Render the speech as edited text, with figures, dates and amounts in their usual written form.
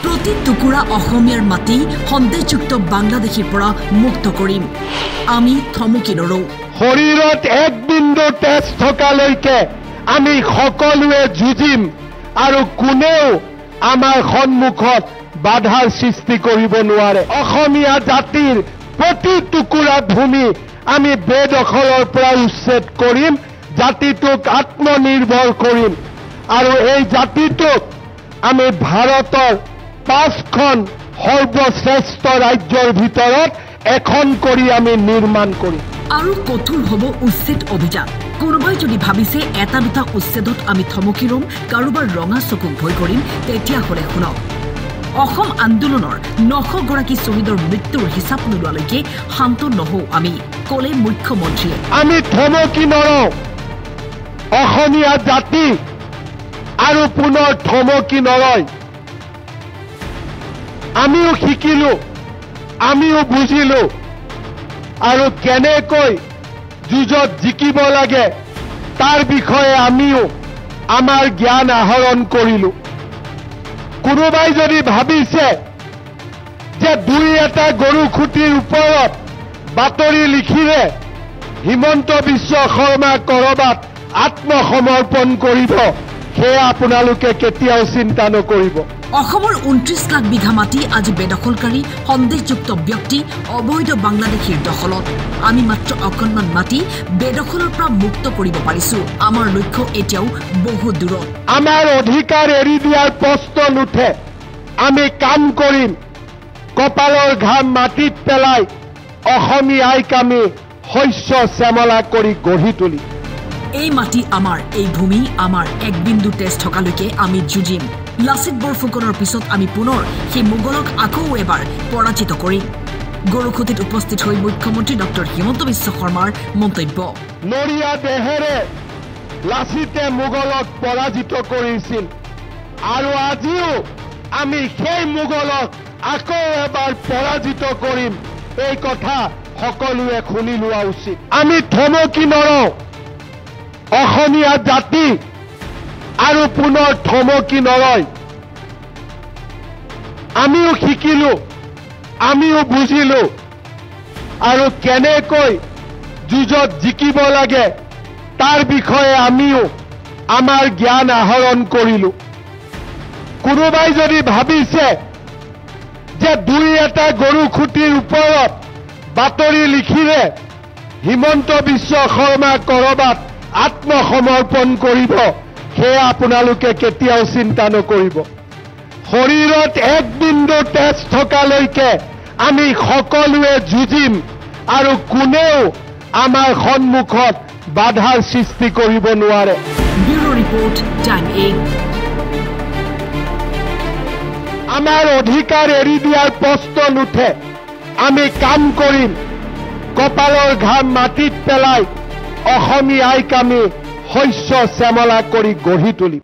প্ৰতি টুকুৰা অসমীয়াৰ মাটি সন্দেহযুক্ত বাংলাদেশীৰ পৰা মুক্ত কৰিম আমি থমকি নৰো শৰীৰত এক বিন্দু তেজ থকালৈকে আমি সকলোৱে যুঁজিম আৰু কোনেও আমাৰ সন্মুখত বাধাৰ সৃষ্টি কৰিব নোৱাৰে অসমীয়া জাতিৰ প্ৰতি টুকুৰা ভূমি আমি বেদখলৰ পৰা উচ্ছেদ কৰিম জাতিটোক আত্মনিৰ্ভৰ কৰিম আৰু এই জাতিটোক আমি ভাৰতৰ 5খন সৰ্বশ্ৰেষ্ঠ ৰাজ্যৰ ভিতৰত এখন কৰি আমি নিৰ্মাণ কৰিম আৰু কঠোৰ হ'ব উচ্ছেদ অভিযান কোনোবাই যদি ভাবিছে এটা দুটা উচ্ছেদত আমি থমকি ৰম কাৰোবাৰ ৰঙা চকুক ভয় কৰিম তেতিয়াহ'লে শুনক অসম আন্দোলনৰ 900 গৰাকী শ্বহীদৰ মৃত্যুৰ হিচাপ নোলোৱালৈকে শান্ত নহওঁ আমি ক'লে মুখ্যমন্ত্ৰীয়ে আমি থমকি নৰওঁ অসমীয়া জাতি আৰু পুনৰ থমকি নৰয় আমিও শিকিলো আমিও বুজিলো আৰু কেনেকৈ যুঁজত জিকিব লাগে তাৰ বিষয়ে আমিও আমাৰ জ্ঞান আহৰণ কৰিলো কোনোবাই যদি ভাবিছে যে দুই এটা গৰু খুঁটিৰ ওপৰত বাতৰি লিখিলে হিমন্ত বিশ্ব শৰ্মা কৰবাত আত্মসমৰ্পণ কৰিব সেয়া আপোনালোকে কেতিয়াও চিন্তা নকৰিব অসমৰ 29 লাখ বিঘা মাটি আজি বেদখলকাৰী সন্দেহযুক্ত ব্যক্তি অবৈধ বাংলাদেশীৰ দখলত আমি মাত্ৰ অকণমান মাটি বেদখলৰ পৰা মুক্ত কৰিব পাৰিছো আমাৰ লক্ষ্য এতিয়াও বহু দূৰত আমাৰ অধিকাৰ এৰি দিয়াৰ প্ৰশ্ন নুঠে আমি কাম কৰিম কপালৰ ঘাম মাটিত পেলাই অসমীয়াইক আমি শস্য শ্যামলা কৰি গঢ়ি তুলি এই মাটি আমাৰ এই ভূমি আমাৰ এক বিন্দু তেজ থকালৈকে আমি যুঁজিম লাচিত বৰফুকনৰ পিছত আমি পুনৰ সেই মোগলক আকৌ এবাৰ পৰাজিত কৰিম গৰুখুটিত উপস্থিত হৈ মুখ্যমন্ত্ৰী ডক্টৰ হিমন্ত বিশ্ব শৰ্মাৰ মন্তব্য নৰিয়া দেহেৰে লাচিতে মোগলক পৰাজিত কৰিছিল আৰু আজিও আমি সেই মোগলক আকৌ এবাৰ পৰাজিত কৰিম এই কথা সকলোৱে শুনি লোৱা উচিত আমি থমকি নৰওঁ অসমীয়া জাতি আৰু পুনৰ থমকি নৰয় আমিও শিকিলো আমিও বুজিলো আৰু কেনেকৈ যুঁজত জিকিব লাগে তাৰ বিষয়ে আমিও আমাৰ জ্ঞান আহৰণ কৰিলো কোনোবাই যদি ভাবিছে যে দুই এটা গৰু খুঁটিৰ ওপৰত বাতৰি লিখিলে হিমন্ত বিশ্ব শৰ্মা কৰবাত আত্মসমৰ্পণ কৰিব সেয়া আপোনালোকে কেতিয়াও চিন্তা নকৰিব শৰীৰত এক বিন্দু তেজ থকালৈকে আমি সকলোৱে যুঁজিম আৰু কোনেও আমাৰ সন্মুখত বাধাৰ সৃষ্টি কৰিব নোৱাৰে ব্যুৰো ৰিপৰ্ট টাইম 8 আমাৰ অধিকাৰ এৰি দিয়াৰ প্ৰশ্ন নুঠে আমি কাম কৰিম কপালৰ ঘাম মাটিত পেলাই অসমীয়াইক আমি শস্য শ্যামলা কৰি গঢ়ি তুলিম